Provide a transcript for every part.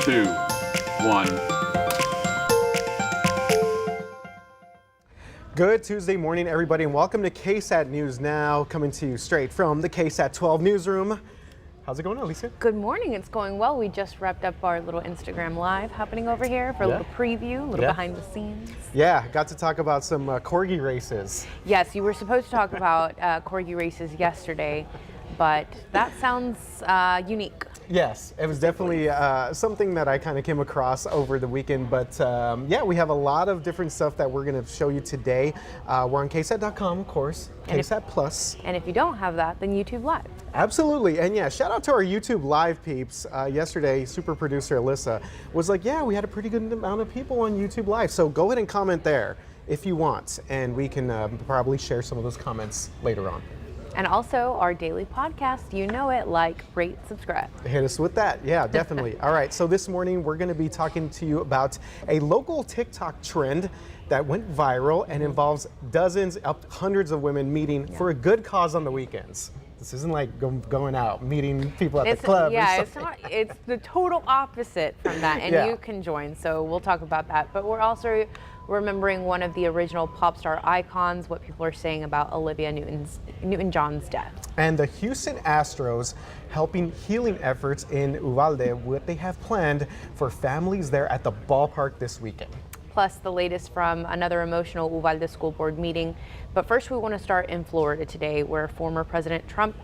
2, 1. Good Tuesday morning, everybody, and welcome to KSAT News Now, coming to you straight from the KSAT 12 newsroom. How's it going, Alicia? Good morning. It's going well. We just wrapped up our little Instagram live happening over here for a little preview, a little behind the scenes. Yeah, got to talk about some corgi races. Yes, you were supposed to talk about corgi races yesterday, but that sounds unique. Yes, it was definitely something that I kind of came across over the weekend, but yeah, we have a lot of different stuff that we're going to show you today. We're on KSAT.com, of course, KSAT Plus. And if you don't have that, then YouTube Live. Absolutely, and yeah, shout out to our YouTube Live peeps. Yesterday, super producer Alicia was like, yeah, we had a pretty good amount of people on YouTube Live, so go ahead and comment there if you want, and we can probably share some of those comments later on. And also our daily podcast, you know it, like, rate, subscribe. Hit us with that. Yeah, definitely. All right, so this morning we're going to be talking to you about a local TikTok trend that went viral and involves dozens, hundreds of women meeting for a good cause on the weekends. This isn't like going out, meeting people at the club. Yeah, it's the total opposite from that, and you can join, so we'll talk about that. But we're also remembering one of the original pop star icons, what people are saying about Olivia NewtonJohn's death. And the Houston Astros helping healing efforts in Uvalde, what they have planned for families there at the ballpark this weekend. Plus the latest from another emotional Uvalde school board meeting. But first we want to start in Florida today, where former President Trump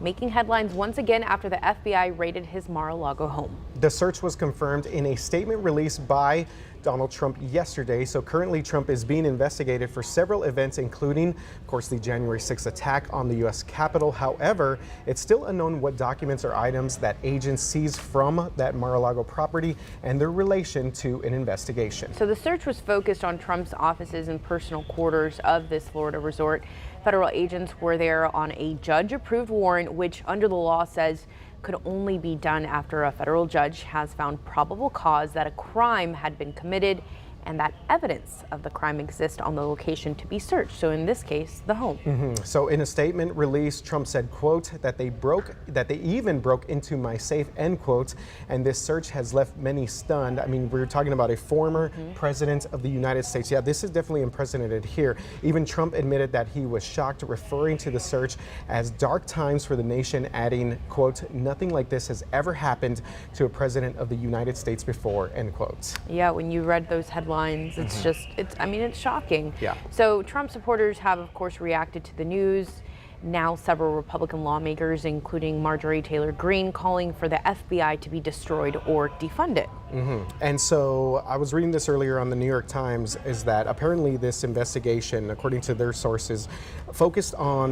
making headlines once again after the FBI raided his Mar-a-Lago home. The search was confirmed in a statement released by Donald Trump yesterday. So currently Trump is being investigated for several events, including, of course, the January 6th attack on the U.S. Capitol. However, it's still unknown what documents or items that agents seized from that Mar-a-Lago property and their relation to an investigation. So the search was focused on Trump's offices and personal quarters of this Florida resort. Federal agents were there on a judge-approved warrant, which under the law says could only be done after a federal judge has found probable cause that a crime had been committed and that evidence of the crime exists on the location to be searched. So in this case, the home. So in a statement released, Trump said, quote, that they even broke into my safe, end quote, and this search has left many stunned. I mean, we're talking about a former president of the United States. Yeah, this is definitely unprecedented here. Even Trump admitted that he was shocked, referring to the search as dark times for the nation, adding, quote, nothing like this has ever happened to a president of the United States before, end quote. Yeah, when you read those headlines, it's just, it's shocking. Yeah. So Trump supporters have, of course, reacted to the news. Now several Republican lawmakers, including Marjorie Taylor Greene, calling for the FBI to be destroyed or defunded. And so I was reading this earlier on the New York Times, is that apparently this investigation, according to their sources, focused on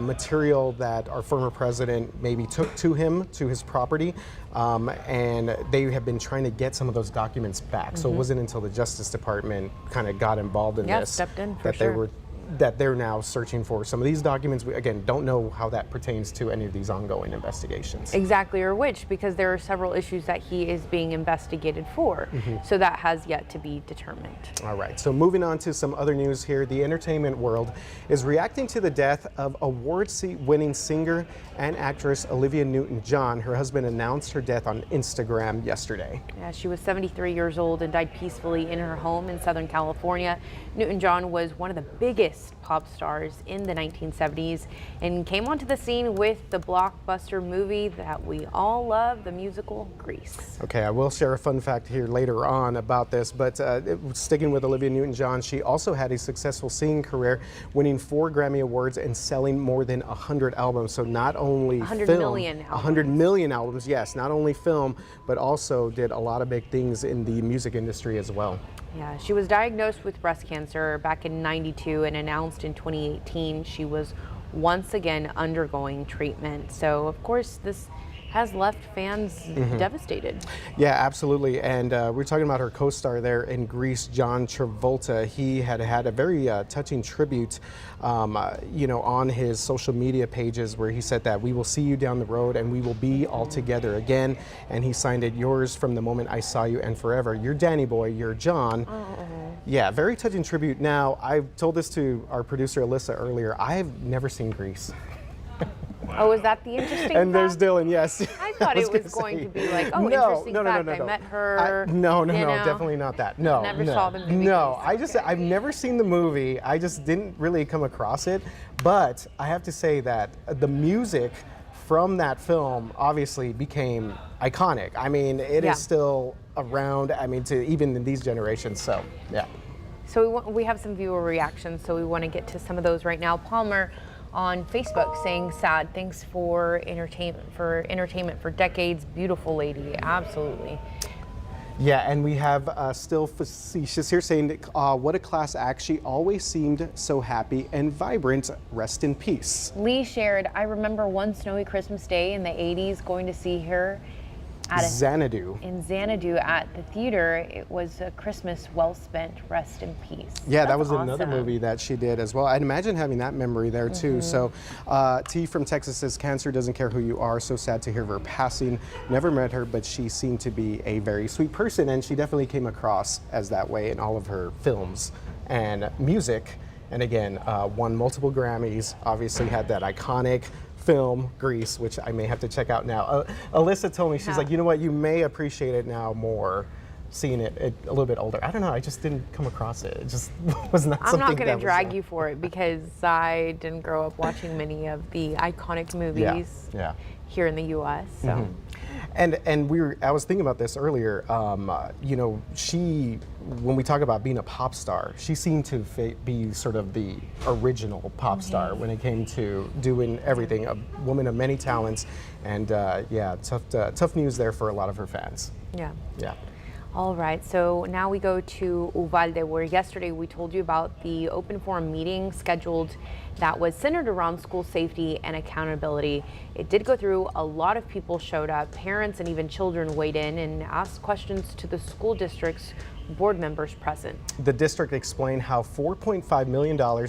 material that our former president maybe took to his property, and they have been trying to get some of those documents back. So it wasn't until the Justice Department kind of got involved in this stepped in that they're now searching for some of these documents. We, again, don't know how that pertains to any of these ongoing investigations. Exactly, or which, because there are several issues that he is being investigated for. So that has yet to be determined. All right, so moving on to some other news here. The entertainment world is reacting to the death of award-winning singer and actress Olivia NewtonJohn. Her husband announced her death on Instagram yesterday. Yeah, she was 73 years old and died peacefully in her home in Southern California. Newton-John was one of the biggest pop stars in the 1970s and came onto the scene with the blockbuster movie that we all love, the musical Grease. Okay, I will share a fun fact here later on about this, but sticking with Olivia Newton-John, she also had a successful singing career, winning 4 Grammy Awards and selling more than 100 albums. So not only 100 million albums, yes, not only film, but also did a lot of big things in the music industry as well. Yeah, she was diagnosed with breast cancer back in '92 and announced in 2018 she was once again undergoing treatment. So, of course, this has left fans devastated. Yeah, absolutely. And we're talking about her co-star there in Grease, John Travolta. He had a very touching tribute, on his social media pages, where he said that we will see you down the road and we will be all together again. And he signed it, yours from the moment I saw you and forever. You're Danny boy, you're John. Yeah, very touching tribute. Now, I've told this to our producer Alicia earlier. I've never seen Grease. Oh, is that the interesting And there's fact? Dylan, yes. I thought it was going to be like, oh, interesting fact, I met her. No, you know. definitely not that. No, Never no, saw the movie. no. Okay. I've never seen the movie. I just didn't really come across it. But I have to say that the music from that film obviously became iconic. I mean, it Yeah. is still around. I mean, to even in these generations. So, yeah. So we have some viewer reactions, so we want to get to some of those right now. Palmer on Facebook saying, sad, thanks for entertainment for decades. Beautiful lady, absolutely. Yeah, and we have still facetious here saying, what a class act. She always seemed so happy and vibrant. Rest in peace. Lee shared, I remember one snowy Christmas day in the 80s going to see her at Xanadu. in Xanadu at the theater. It was a Christmas well spent. Rest in peace. Yeah, that That's was another awesome. movie that she did as well. I'd imagine having that memory there too. So T from Texas says, cancer doesn't care who you are. So sad to hear of her passing. Never met her, but she seemed to be a very sweet person, and she definitely came across as that way in all of her films and music. And again, won multiple Grammys, obviously had that iconic film Grease, which I may have to check out now. Alyssa told me, she's like, you know what, you may appreciate it now more seeing it a little bit older. I don't know, I just didn't come across it. It just was not I'm something not going that to drag was, you for it because I didn't grow up watching many of the iconic movies yeah. here in the U.S. So. And I was thinking about this earlier. You know, when we talk about being a pop star, she seemed to be sort of the original pop star when it came to doing everything. A woman of many talents, and yeah, tough news there for a lot of her fans. Yeah. Yeah. All right, so now we go to Uvalde, where yesterday we told you about the open forum meeting scheduled that was centered around school safety and accountability. It did go through. A lot of people showed up. Parents and even children weighed in and asked questions to the school district's board members present. The district explained how $4.5 million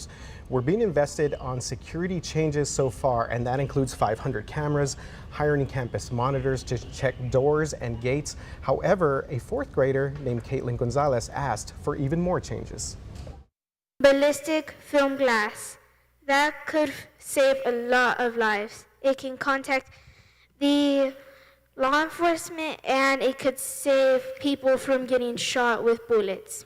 were being invested on security changes so far, and that includes 500 cameras, hiring campus monitors to check doors and gates. However, a fourth grader named Caitlin Gonzalez asked for even more changes. Ballistic film glass. That could save a lot of lives. It can contact the law enforcement, and it could save people from getting shot with bullets.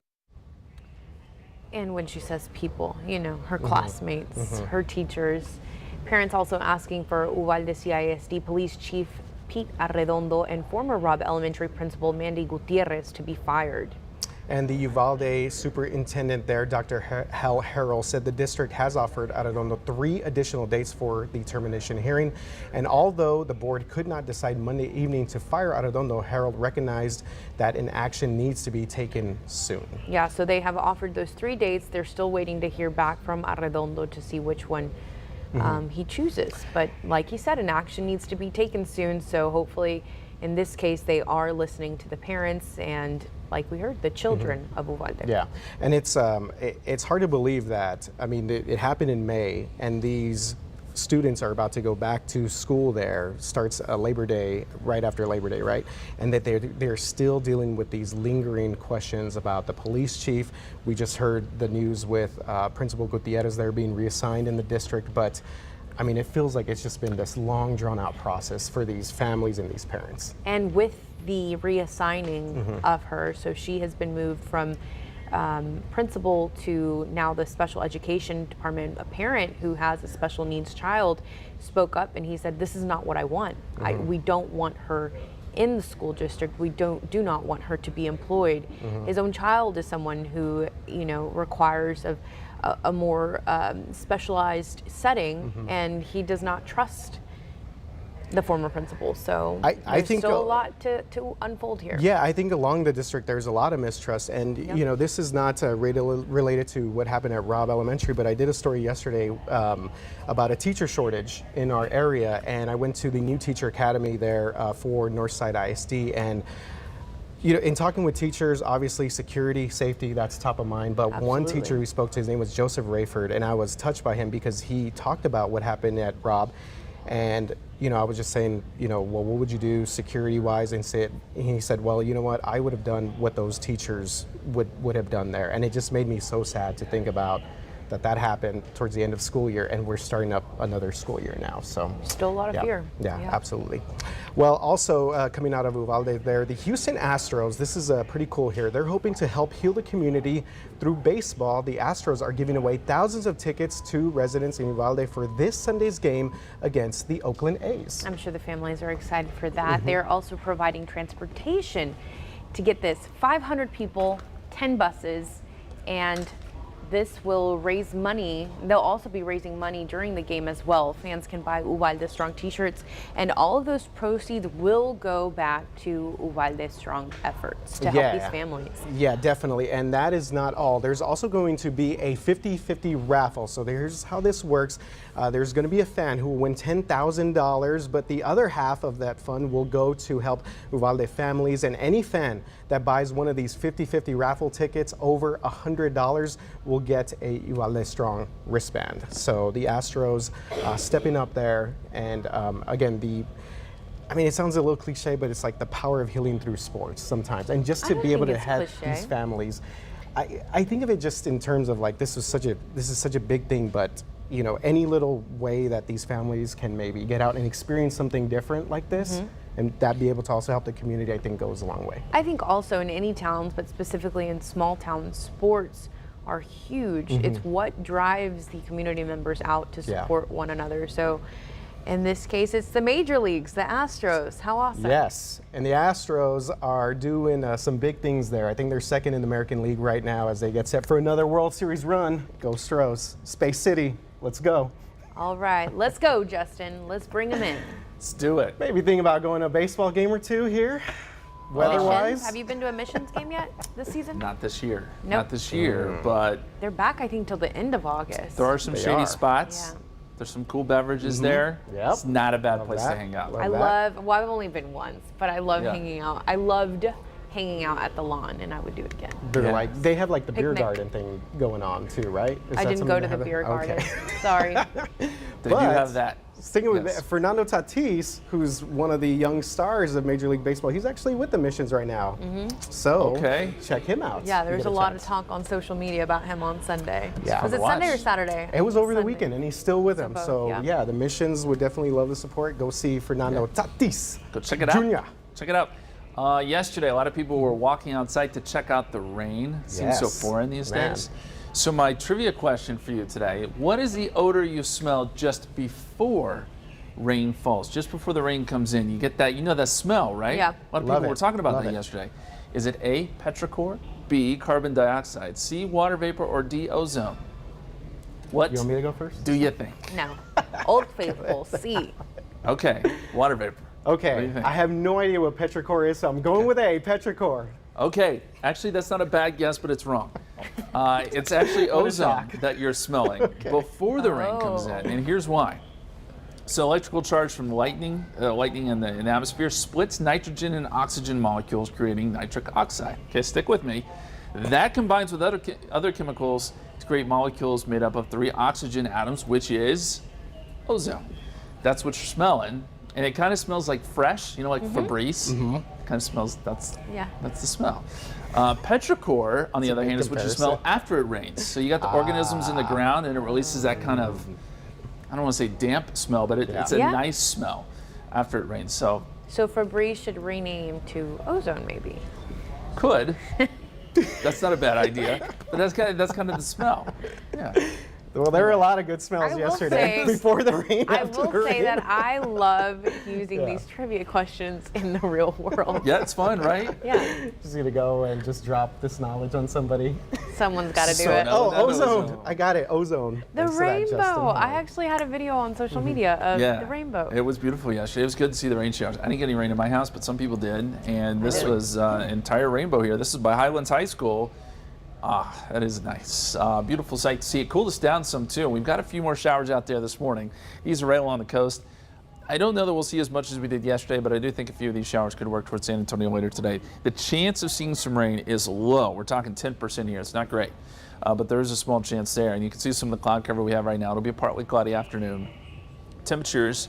And when she says people, you know, her classmates, her teachers. Parents also asking for Uvalde CISD Police Chief Pete Arredondo and former Robb Elementary Principal Mandy Gutierrez to be fired. And the Uvalde superintendent there, Dr. Hal Harrell, said the district has offered Arredondo 3 additional dates for the termination hearing. And although the board could not decide Monday evening to fire Arredondo, Harrell recognized that an action needs to be taken soon. Yeah, so they have offered those 3 dates. They're still waiting to hear back from Arredondo to see which one he chooses. But like he said, an action needs to be taken soon. So hopefully in this case, they are listening to the parents and, like we heard, the children of Uvalde. Yeah, and it's hard to believe that. I mean, it happened in May, and these students are about to go back to school there. Starts Labor Day, right after Labor Day, right? And that they're still dealing with these lingering questions about the police chief. We just heard the news with Principal Gutierrez there being reassigned in the district, but I mean, it feels like it's just been this long, drawn-out process for these families and these parents. And with the reassigning of her, so she has been moved from principal to now the special education department. A parent who has a special needs child spoke up and he said, this is not what I want. We don't want her in the school district. We do not want her to be employed. His own child is someone who, you know, requires a more specialized setting, and he does not trust the former principal. So I think still a lot to unfold here. Yeah, I think along the district there's a lot of mistrust, and you know, this is not related to what happened at Robb Elementary, but I did a story yesterday about a teacher shortage in our area, and I went to the new teacher academy there for Northside ISD, and you know, in talking with teachers, obviously security, safety, that's top of mind. But one teacher we spoke to, his name was Joseph Rayford, and I was touched by him because he talked about what happened at Robb. And, you know, I was just saying, you know, well, what would you do security-wise? And he said, well, you know what, I would have done what those teachers would have done there. And it just made me so sad to think about that happened towards the end of school year, and we're starting up another school year now. So Still a lot of fear. Yeah, absolutely. Well, also coming out of Uvalde there, the Houston Astros, this is pretty cool here. They're hoping to help heal the community through baseball. The Astros are giving away thousands of tickets to residents in Uvalde for this Sunday's game against the Oakland A's. I'm sure the families are excited for that. They're also providing transportation to get this 500 people, 10 buses, and this will raise money. They'll also be raising money during the game as well. Fans can buy Uvalde Strong t-shirts, and all of those proceeds will go back to Uvalde Strong efforts to help these families. Yeah, definitely. And that is not all. There's also going to be a 50-50 raffle. So here's how this works. There's going to be a fan who will win $10,000, but the other half of that fund will go to help Uvalde families. And any fan that buys one of these 50-50 raffle tickets over $100 will get a Uvalde Strong wristband. So the Astros stepping up there, and again, I mean, it sounds a little cliche, but it's like the power of healing through sports sometimes, and just to be able to have these families. I think of it just in terms of like this is such a big thing, but you know, any little way that these families can maybe get out and experience something different like this, and that be able to also help the community, I think goes a long way. I think also in any towns, but specifically in small towns, sports are huge. It's what drives the community members out to support one another. So in this case, it's the major leagues, the Astros. How awesome. Yes, and the Astros are doing some big things there. I think they're second in the American League right now as they get set for another World Series run. Go Stros. Space City, let's go. All right, let's go, Justin. Let's bring them in. Let's do it. Maybe think about going to a baseball game or two here, weather-wise. Missions? Have you been to a Missions game yet this season? Not this year. Nope. Not this year, but They're back, I think, till the end of August. there are some They shady are. spots. Yeah. There's some cool beverages there. Yep. It's not a bad Love place that. to hang out. Love I that. love, well, I've only been once, but I love Yeah. hanging out. I loved hanging out at the lawn, and I would do it again. They're Yeah. like, they have like the beer Picnic. garden thing going on too, right? Is I that didn't go something to they the have? beer garden. Okay. Sorry. They do But have that. Sticking with Yes. Fernando Tatis, who's one of the young stars of Major League Baseball, he's actually with the Missions right now. So Okay. check him out. Yeah, if you there's get a lot of chance. talk on social media about him on Sunday. Yeah. Was Fun it to Sunday or watch. Saturday? It was over the Sunday. weekend, and he's still with them. both, So yeah. yeah, the Missions would definitely love the support. Go see Fernando Tatis. Go check it out. Junior. Check it out. Yesterday, a lot of people were walking outside to check out the rain. Seems so Yes. foreign these Man. days. So my trivia question for you today, what is the odor you smell just before rain falls? Just before the rain comes in, you get that, you know that smell, right? Yeah. A lot of Love people were it. talking about Love that it. yesterday. Is it A, petrichor, B, carbon dioxide, C, water vapor, or D, ozone? What You want me to go first? do you think? No. Old Faithful, C. Okay, water vapor. What do Okay, you think? I have no idea what petrichor is, so I'm going with A, petrichor. Okay, actually that's not a bad guess, but it's wrong. It's actually What a ozone shock. that you're smelling before the rain comes in, and here's why. So electrical charge from lightning in the atmosphere splits nitrogen and oxygen molecules, creating nitric oxide. Okay, stick with me. That combines with other chemicals to create molecules made up of 3 oxygen atoms, which is ozone. That's what you're smelling. And it kind of smells like fresh, you know, like Febreze. Kind of smells, that's the smell. Petrichor, on the other big hand, is what you smell comparison. after it rains. So you got the organisms in the ground and it releases that kind of, I don't want to say damp smell, but it's a Yeah. nice smell after it rains. So So Febreze should rename to ozone, maybe. could. That's not a bad idea, but that's kind of the smell. Yeah. Well, there were a lot of good smells I will yesterday say- before the rain. I after will the say rain. that I love using Yeah. these trivia questions in the real world. Yeah, it's fun, right? Yeah, Just gonna go and just drop this knowledge on somebody. someone's got to do So it. no- Oh, no, ozone! ozone. I got it. Ozone. The Thanks for that, rainbow. Justin. I actually had a video on social media of Yeah, the rainbow. It was beautiful yesterday. It was good to see the rain showers. I didn't get any rain in my house, but some people did. And this was an entire rainbow here. This is by Highlands High School. Ah, that is nice. Beautiful sight to see. It cooled us down some too. We've got a few more showers out there this morning. These are right along the coast. I don't know that we'll see as much as we did yesterday, but I do think a few of these showers could work towards San Antonio later today. The chance of seeing some rain is low. We're talking 10% here. It's not great, but there is a small chance there. And you can see some of the cloud cover we have right now. It'll be a partly cloudy afternoon. Temperatures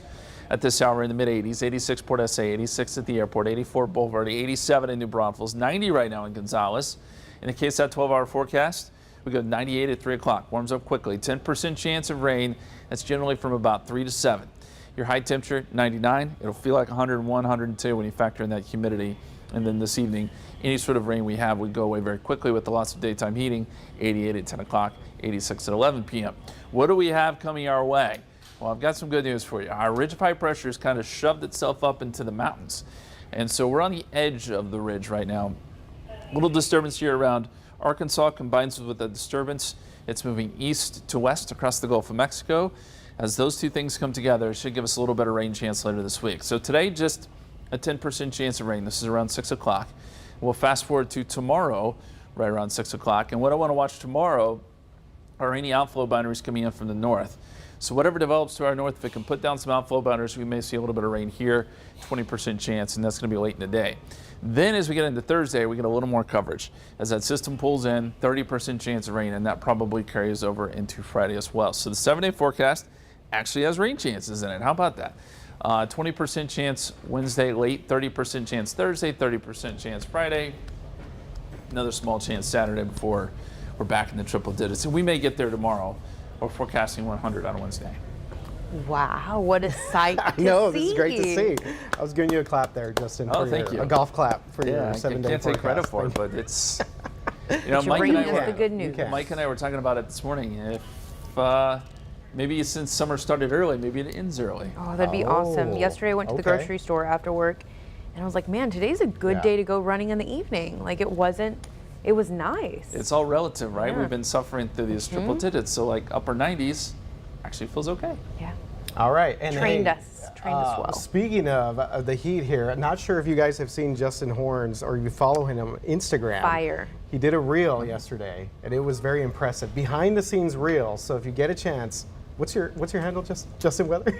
at this hour in the mid-80s, 86 Port SA, 86 at the airport, 84 Boulevard, 87 in New Braunfels, 90 right now in Gonzales. In the KSAT 12-hour forecast, We go 98 at 3 o'clock. Warms up quickly. 10% chance of rain. That's generally from about 3 to 7. Your high temperature, 99. It'll feel like 101, 102 when you factor in that humidity. And then this evening, any sort of rain we have would go away very quickly with the loss of daytime heating. 88 at 10 o'clock, 86 at 11 p.m. What do we have coming our way? Well, I've got some good news for you. Our ridge of high pressure has kind of shoved itself up into the mountains. And so we're on the edge of the ridge right now. A little disturbance here around Arkansas combines with the disturbance. It's moving east to west across the Gulf of Mexico. As those two things come together, it should give us a little better rain chance later this week. So today, just a 10% chance of rain. This is around 6 o'clock. We'll fast forward to tomorrow, right around 6 o'clock. And what I want to watch tomorrow are any outflow boundaries coming in from the north. So whatever develops to our north, if it can put down some outflow boundaries, we may see a little bit of rain here, 20% chance, and that's going to be late in the day. Then as we get into Thursday, we get a little more coverage. As that system pulls in, 30% chance of rain, and that probably carries over into Friday as well. So the 7-day forecast actually has rain chances in it. How about that? 20% chance Wednesday late, 30% chance Thursday, 30% chance Friday, another small chance Saturday before we're back in the triple digits. And we may get there tomorrow. We're forecasting 100 on Wednesday. Wow, what a sight to I know, see. this is great to see. I was giving you a clap there, Justin. Oh, for thank you. A golf clap for your I 7-day can't forecast. take credit for it, but it's, you know, You're Mike bringing and I us the good news. Mike and I were talking about it this morning. If maybe since summer started early, maybe it ends early. Oh, that'd be awesome. Yesterday I went to the okay. grocery store after work, and I was like, man, today's a good Yeah. day to go running in the evening. Like it was nice. It's all relative, right? Yeah. We've been suffering through these triple digits, so like upper 90s actually feels okay. Yeah. All right. And Trained hey, us well. Speaking of the heat here, I'm not sure if you guys have seen Justin Horns or you follow him on Instagram. Fire. He did a reel yesterday, and it was very impressive. Behind the scenes reel. So if you get a chance, what's your handle, Justin Weather?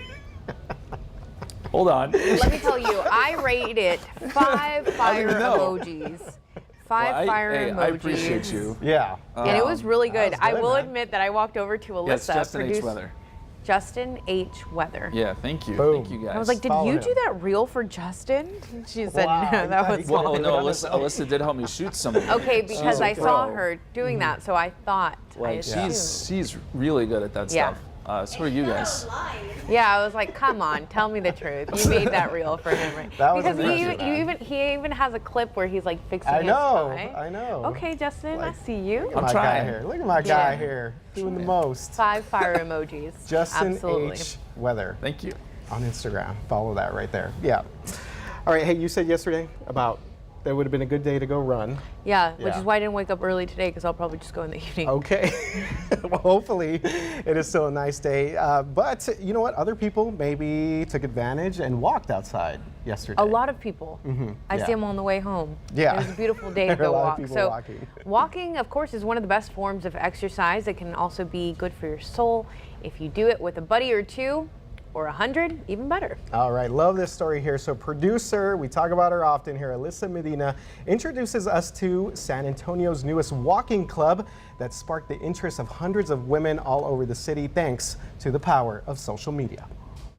Hold on. Let me tell you, I rated 5 fire even know. emojis. 5 fire emojis. I appreciate you. Yeah. And it was really good. was I good, will man. admit that I walked over to Alyssa. Yes, Justin H. Weather. Justin H. Weather. Yeah, thank you. Boom. Thank you guys. I was like, did Follow you him. do that reel for Justin? She said, Wow, no, that you was got well, it. no, Alyssa did help me shoot some of them. okay, because I a saw pro. her doing that, so I thought, I Like assumed. she's really good at that Yeah. stuff. So are you guys. Yeah, I was like, come on, tell me the truth. You made that reel for him, right? That was because amazing, he even has a clip where he's like fixing I his know. tie. I know. Okay, Justin, I Like- see you. Look at I'm my trying. guy here. Look at my guy Yeah. here doing the most. 5 fire emojis. Justin Absolutely. H. Weather Thank you. on Instagram. Follow that right there. Yeah. All right. Hey, you said yesterday about that would have been a good day to go run. Yeah, which Yeah. is why I didn't wake up early today because I'll probably just go in the evening. Okay. Well, hopefully it is still a nice day. But you know what? Other people maybe took advantage and walked outside yesterday. A lot of people. I yeah. see them on the way home. Yeah. It was a beautiful day There to are a go lot of walk. people So walking. walking, of course, is one of the best forms of exercise. It can also be good for your soul. If you do it with a buddy or two or 100, even better. All right, love this story here. So producer, we talk about her often here, Alicia Medina, introduces us to San Antonio's newest walking club that sparked the interest of hundreds of women all over the city thanks to the power of social media.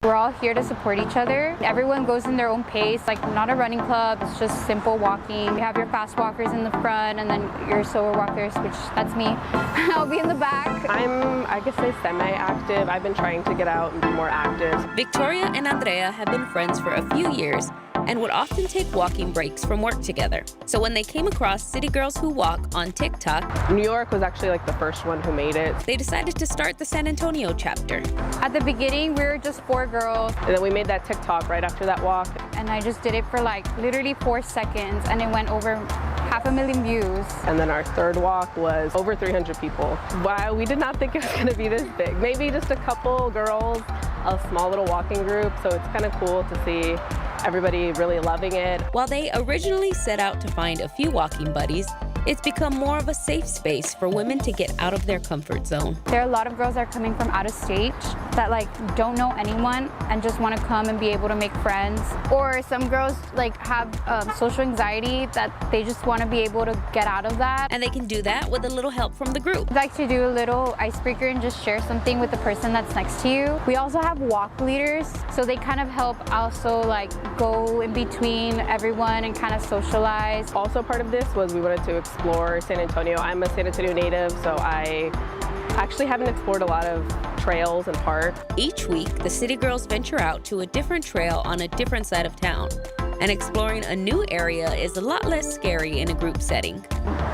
We're all here to support each other. Everyone goes in their own pace, like not a running club, it's just simple walking. You have your fast walkers in the front and then your slower walkers, which that's me. I'll be in the back. I could say semi-active. I've been trying to get out and be more active. Victoria and Andrea have been friends for a few years and would often take walking breaks from work together. So when they came across City Girls Who Walk on TikTok, New York was actually like the first one who made it. they decided to start the San Antonio chapter. At the beginning, we were just 4 girls, And then we made that TikTok right after that walk. and I just did it for like literally 4 seconds, and it went over 500,000 views. And then our third walk was over 300 people. Wow, we did not think it was gonna be this big. Maybe just a couple girls, a small little walking group. So it's kind of cool to see everybody really loving it. While they originally set out to find a few walking buddies, it's become more of a safe space for women to get out of their comfort zone. There are a lot of girls that are coming from out of state that like don't know anyone and just want to come and be able to make friends. Or some girls like have social anxiety that they just want to be able to get out of that. And they can do that with a little help from the group. I'd like to do a little icebreaker and just share something with the person that's next to you. We also have walk leaders, so they kind of help also like go in between everyone and kind of socialize. Also part of this was we wanted to explore San Antonio. I'm a San Antonio native, so I actually haven't explored a lot of trails and parks. Each week, the City Girls venture out to a different trail on a different side of town. And exploring a new area is a lot less scary in a group setting.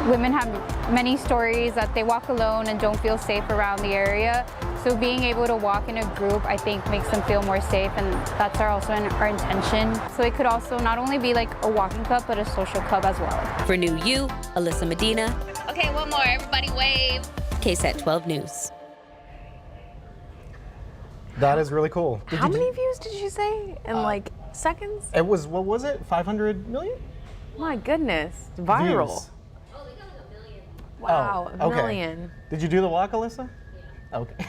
Women have many stories that they walk alone and don't feel safe around the area. So being able to walk in a group, I think, makes them feel more safe, and that's our intention. So it could also not only be like a walking club, but a social club as well. For New You, Alyssa Medina. Okay, one more. Everybody wave. KSAT 12 News. That is really cool. How many views did you say in like seconds? It was, what was it, 500 million? My goodness, viral. Views. Wow, Oh, a okay. million. Did you do the walk, Alyssa? Okay.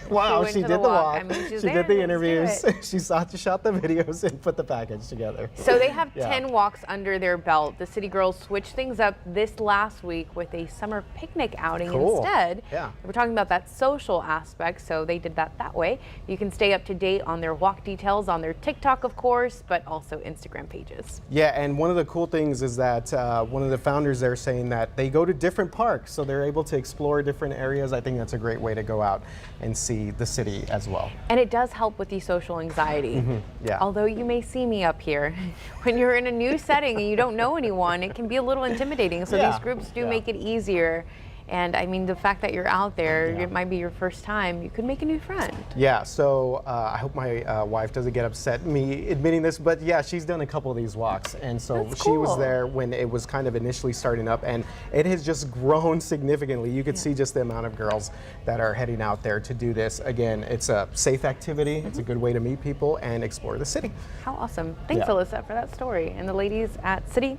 Wow, went she to did the the walk. walk. I mean, she's she there, did the let's do interviews. it. She shot the videos and put the package together. So they have Yeah. 10 walks under their belt. The City Girls switched things up this last week with a summer picnic outing Cool. instead. Yeah. We're talking about that social aspect, so they did that way. You can stay up to date on their walk details on their TikTok, of course, but also Instagram pages. Yeah, and one of the cool things is that one of the founders there saying that they go to different parks, so they're able to explore different areas. I think that's a great way to go out and see the city as well. And it does help with the social anxiety. Yeah. Although you may see me up here, when you're in a new setting and you don't know anyone, it can be a little intimidating. So Yeah. these groups do Yeah. make it easier. And I mean, the fact that you're out there, Yeah. it might be your first time, you could make a new friend. Yeah, so I hope my wife doesn't get upset me admitting this, but yeah, she's done a couple of these walks, and so That's she was cool. there when it was kind of initially starting up, and it has just grown significantly. You could see just the amount of girls that are heading out there to do this. Again, it's a safe activity, it's a good way to meet people and explore the city. How awesome. Thanks, Yeah. Alyssa, for that story. And the ladies at City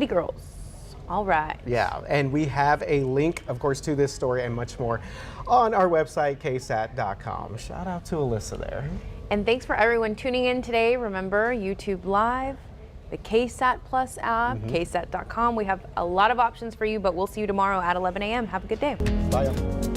Girls. All right. Yeah, and we have a link, of course, to this story and much more on our website, ksat.com. Shout out to Alyssa there. And thanks for everyone tuning in today. Remember, YouTube Live, the KSAT Plus app, ksat.com. We have a lot of options for you, but we'll see you tomorrow at 11 a.m. Have a good day. Bye, y'all.